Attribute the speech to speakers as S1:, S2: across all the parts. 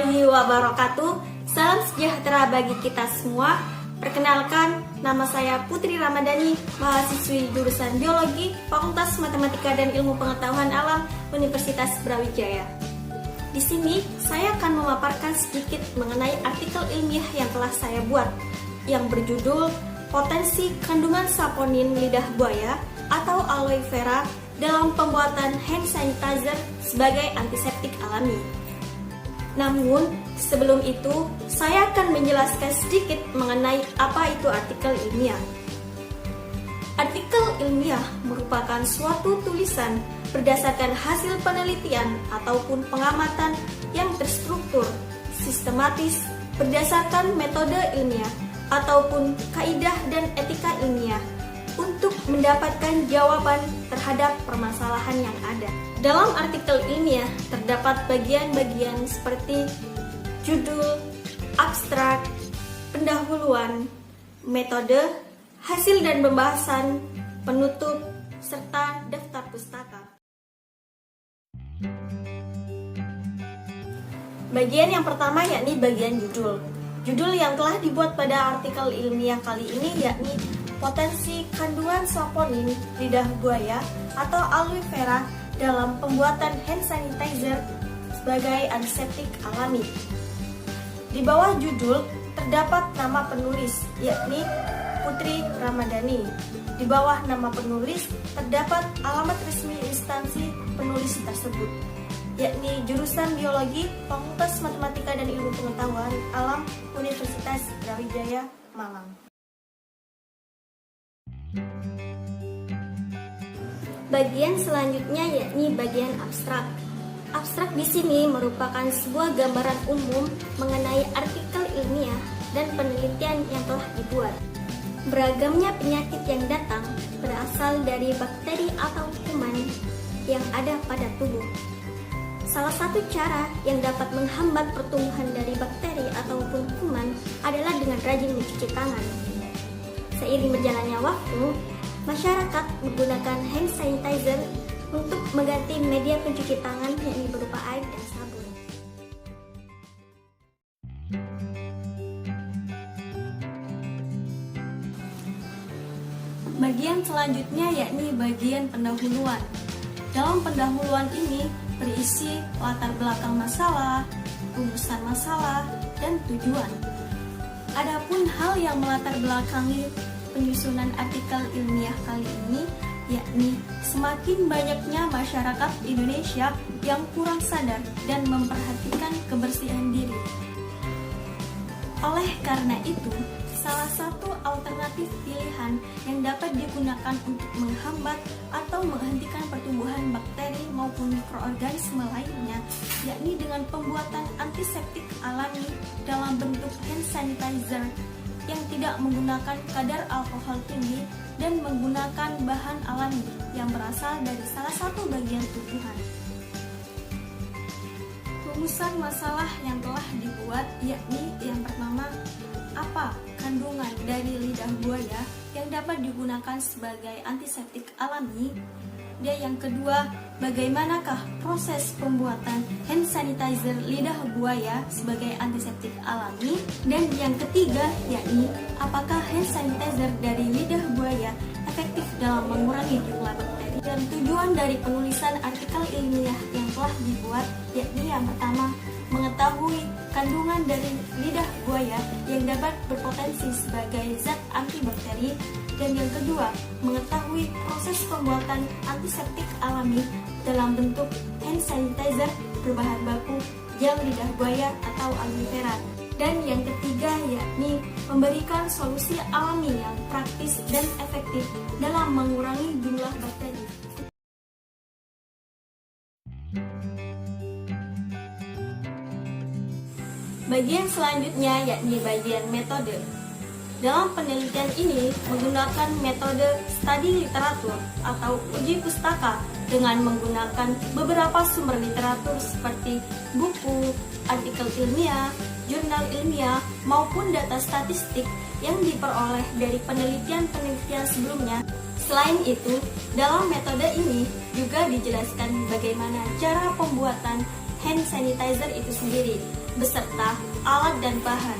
S1: warahmatullahi wabarakatuh. Salam sejahtera bagi kita semua. Perkenalkan, nama saya Putri Ramadhani, mahasiswi jurusan Biologi, Fakultas Matematika dan Ilmu Pengetahuan Alam, Universitas Brawijaya. Di sini, saya akan memaparkan sedikit mengenai artikel ilmiah yang telah saya buat, yang berjudul Potensi Kandungan Saponin Lidah Buaya atau Aloe Vera dalam Pembuatan Hand Sanitizer sebagai Antiseptik Alami. Namun, sebelum itu, saya akan menjelaskan sedikit mengenai apa itu artikel ilmiah. Artikel ilmiah merupakan suatu tulisan berdasarkan hasil penelitian ataupun pengamatan yang terstruktur, sistematis, berdasarkan metode ilmiah ataupun kaidah dan etika ilmiah untuk mendapatkan jawaban terhadap permasalahan yang ada. Dalam artikel ilmiah terdapat bagian-bagian seperti judul, abstrak, pendahuluan, metode, hasil dan pembahasan, penutup, serta daftar pustaka. Bagian yang pertama yakni bagian judul. Judul yang telah dibuat pada artikel ilmiah kali ini yakni Potensi Kandungan Saponin Lidah Buaya atau Aloe Vera dalam Pembuatan Hand Sanitizer sebagai Antiseptik Alami. Di bawah judul terdapat nama penulis yakni Putri Ramadhani. Di bawah nama penulis terdapat alamat resmi instansi penulis tersebut, yakni jurusan Biologi, Fakultas Matematika dan Ilmu Pengetahuan Alam, Universitas Brawijaya, Malang. Bagian selanjutnya yakni bagian abstrak. Abstrak di sini merupakan sebuah gambaran umum mengenai artikel ilmiah dan penelitian yang telah dibuat. Beragamnya penyakit yang datang berasal dari bakteri atau kuman yang ada pada tubuh. Salah satu cara yang dapat menghambat pertumbuhan dari bakteri ataupun kuman adalah dengan rajin mencuci tangan. Seiring berjalannya waktu, masyarakat menggunakan hand sanitizer untuk mengganti media pencuci tangan yakni berupa air dan sabun. Bagian selanjutnya yakni bagian pendahuluan. Dalam pendahuluan ini berisi latar belakang masalah, rumusan masalah, dan tujuan. Adapun hal yang melatar belakangi penyusunan artikel ilmiah kali ini yakni semakin banyaknya masyarakat Indonesia yang kurang sadar dan memperhatikan kebersihan diri. Oleh karena itu, salah satu alternatif pilihan yang dapat digunakan untuk menghambat atau menghentikan pertumbuhan bakteri maupun mikroorganisme lainnya yakni dengan pembuatan antiseptik alami dalam bentuk hand sanitizer yang tidak menggunakan kadar alkohol tinggi dan menggunakan bahan alami yang berasal dari salah satu bagian tubuhan. Rumusan masalah yang telah dibuat yakni yang pertama, apa kandungan dari lidah buaya yang dapat digunakan sebagai antiseptik alami? Dan yang kedua, bagaimanakah proses pembuatan hand sanitizer lidah buaya sebagai antiseptik alami? Dan yang ketiga, yakni apakah hand sanitizer dari lidah buaya efektif dalam mengurangi jumlah bakteri? Dan tujuan dari penulisan artikel ilmiah yang telah dibuat yakni yang pertama, mengetahui kandungan dari lidah buaya yang dapat berpotensi sebagai zat antibakteri. Dan yang kedua, mengetahui proses pembuatan antiseptik alami dalam bentuk hand sanitizer berbahan baku gel lidah buaya atau aloe vera. Dan yang ketiga yakni memberikan solusi alami yang praktis dan efektif dalam mengurangi jumlah bakteri. Bagian selanjutnya yakni bagian metode. Dalam penelitian ini menggunakan metode studi literatur atau uji pustaka dengan menggunakan beberapa sumber literatur seperti buku, artikel ilmiah, jurnal ilmiah, maupun data statistik yang diperoleh dari penelitian-penelitian sebelumnya. Selain itu, dalam metode ini juga dijelaskan bagaimana cara pembuatan hand sanitizer itu sendiri. beserta alat dan bahan.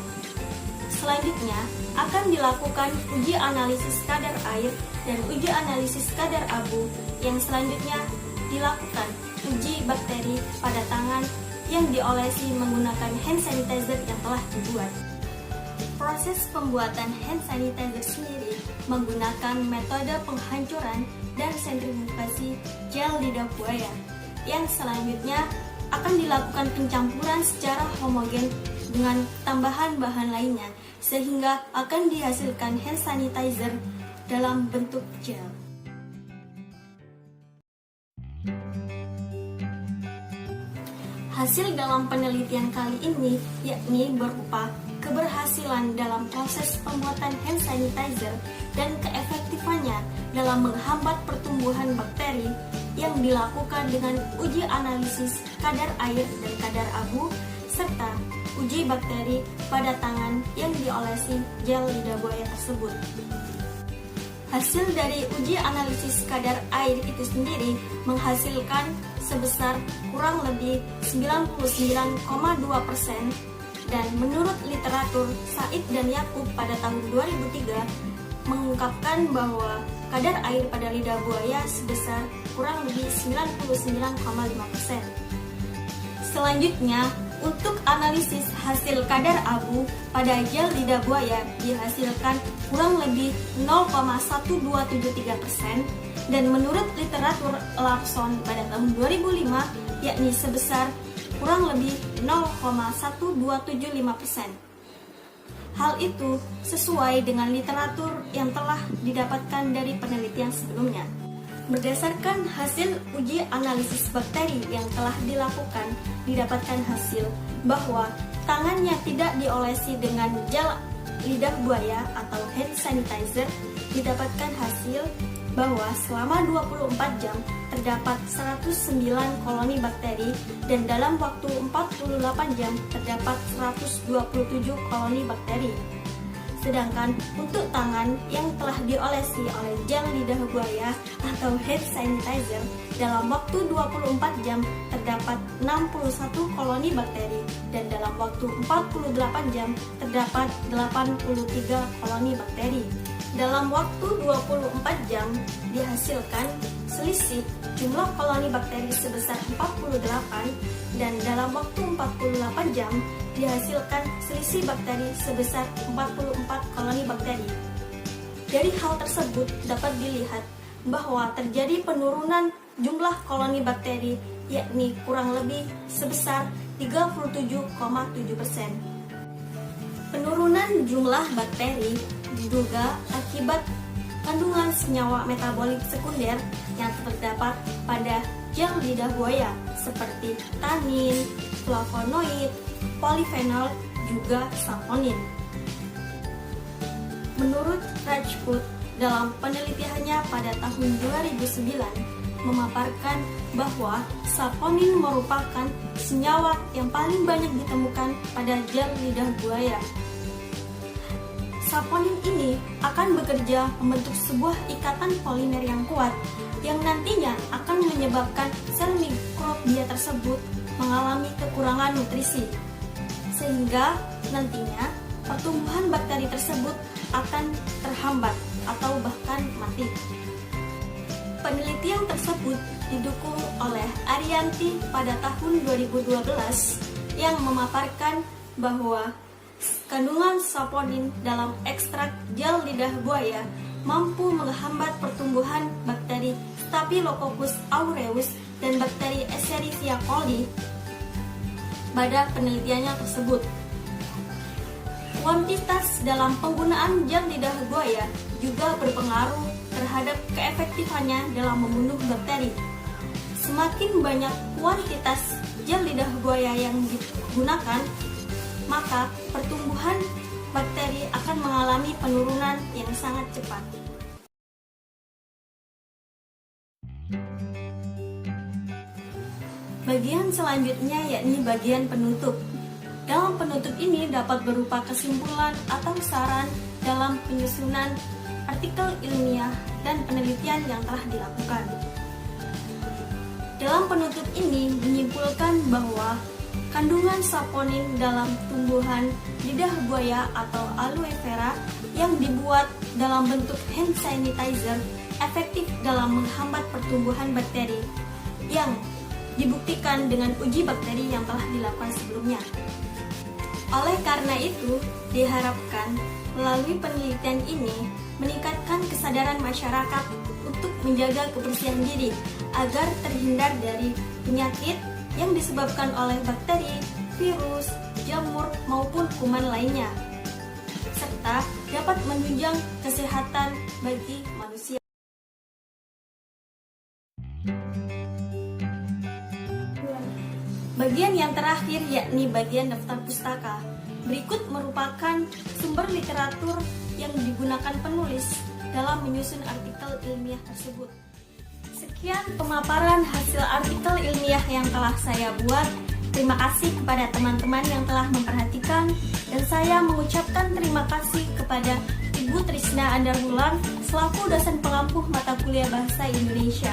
S1: Selanjutnya, akan dilakukan uji analisis kadar air dan uji analisis kadar abu, yang selanjutnya dilakukan uji bakteri pada tangan yang diolesi menggunakan hand sanitizer yang telah dibuat. Proses pembuatan hand sanitizer sendiri menggunakan metode penghancuran dan sentrifugasi gel lidah buaya, yang selanjutnya akan dilakukan pencampuran secara homogen dengan tambahan bahan lainnya, sehingga akan dihasilkan hand sanitizer dalam bentuk gel. Hasil dalam penelitian kali ini yakni berupa keberhasilan dalam proses pembuatan hand sanitizer dan keefektifannya dalam menghambat pertumbuhan bakteri yang dilakukan dengan uji analisis kadar air dan kadar abu serta uji bakteri pada tangan yang diolesi gel lidah buaya tersebut. Hasil dari uji analisis kadar air itu sendiri menghasilkan sebesar kurang lebih 99,2%, dan menurut literatur Said dan Yakub pada tahun 2003 mengungkapkan bahwa kadar air pada lidah buaya sebesar kurang lebih 99,5%. Selanjutnya, untuk analisis hasil kadar abu pada gel lidah buaya dihasilkan kurang lebih 0,1273%, dan menurut literatur Larson pada tahun 2005 yakni sebesar kurang lebih 0,1275%. Hal itu sesuai dengan literatur yang telah didapatkan dari penelitian sebelumnya. Berdasarkan hasil uji analisis bakteri yang telah dilakukan, didapatkan hasil bahwa tangannya tidak diolesi dengan gel lidah buaya atau hand sanitizer. Didapatkan hasil bahwa selama 24 jam terdapat 109 koloni bakteri, dan dalam waktu 48 jam terdapat 127 koloni bakteri. Sedangkan untuk tangan yang telah diolesi oleh gel lidah buaya atau hand sanitizer, dalam waktu 24 jam terdapat 61 koloni bakteri, dan dalam waktu 48 jam terdapat 83 koloni bakteri. Dalam waktu 24 jam dihasilkan selisih jumlah koloni bakteri sebesar 48, dan dalam waktu 48 jam dihasilkan selisih bakteri sebesar 44 koloni bakteri. Dari hal tersebut dapat dilihat bahwa terjadi penurunan jumlah koloni bakteri, yakni kurang lebih sebesar 37,7%. Penurunan jumlah bakteri diduga akibat kandungan senyawa metabolik sekunder yang terdapat pada gel lidah buaya seperti tanin, flavonoid, polifenol, juga saponin. Menurut Rajput, dalam penelitiannya pada tahun 2009 memaparkan bahwa saponin merupakan senyawa yang paling banyak ditemukan pada gel lidah buaya. Saponin ini akan bekerja membentuk sebuah ikatan polimer yang kuat yang nantinya akan menyebabkan sel mikrobia tersebut mengalami kekurangan nutrisi, sehingga nantinya pertumbuhan bakteri tersebut akan terhambat atau bahkan mati. Penelitian tersebut didukung oleh Arianti pada tahun 2012 yang memaparkan bahwa kandungan saponin dalam ekstrak gel lidah buaya mampu menghambat pertumbuhan bakteri Staphylococcus aureus dan bakteri Escherichia coli pada penelitiannya tersebut. Kuantitas dalam penggunaan gel lidah buaya juga berpengaruh terhadap keefektifannya dalam membunuh bakteri. Semakin banyak kuantitas gel lidah buaya yang digunakan, maka pertumbuhan bakteri akan mengalami penurunan yang sangat cepat. Bagian selanjutnya yakni bagian penutup. Dalam penutup ini dapat berupa kesimpulan atau saran dalam penyusunan artikel ilmiah dan penelitian yang telah dilakukan. Dalam penutup ini menyimpulkan bahwa Kandungan saponin dalam tumbuhan lidah buaya atau aloe vera yang dibuat dalam bentuk hand sanitizer efektif dalam menghambat pertumbuhan bakteri yang dibuktikan dengan uji bakteri yang telah dilakukan sebelumnya. Oleh karena itu, diharapkan melalui penelitian ini meningkatkan kesadaran masyarakat untuk menjaga kebersihan diri agar terhindar dari penyakit yang disebabkan oleh bakteri, virus, jamur, maupun kuman lainnya, serta dapat menunjang kesehatan bagi manusia. Bagian yang terakhir yakni bagian daftar pustaka. Berikut merupakan sumber literatur yang digunakan penulis dalam menyusun artikel ilmiah tersebut. Sekian pemaparan hasil artikel ilmiah yang telah saya buat. Terima kasih kepada teman-teman yang telah memperhatikan, dan saya mengucapkan terima kasih kepada Ibu Trisna Andarwulan selaku dosen pengampuh mata kuliah Bahasa Indonesia.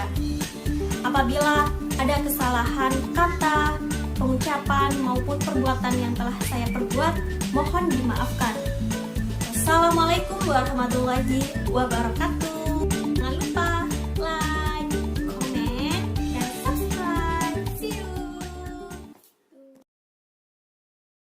S1: Apabila ada kesalahan kata, pengucapan maupun perbuatan yang telah saya perbuat, mohon dimaafkan. Wassalamualaikum warahmatullahi wabarakatuh.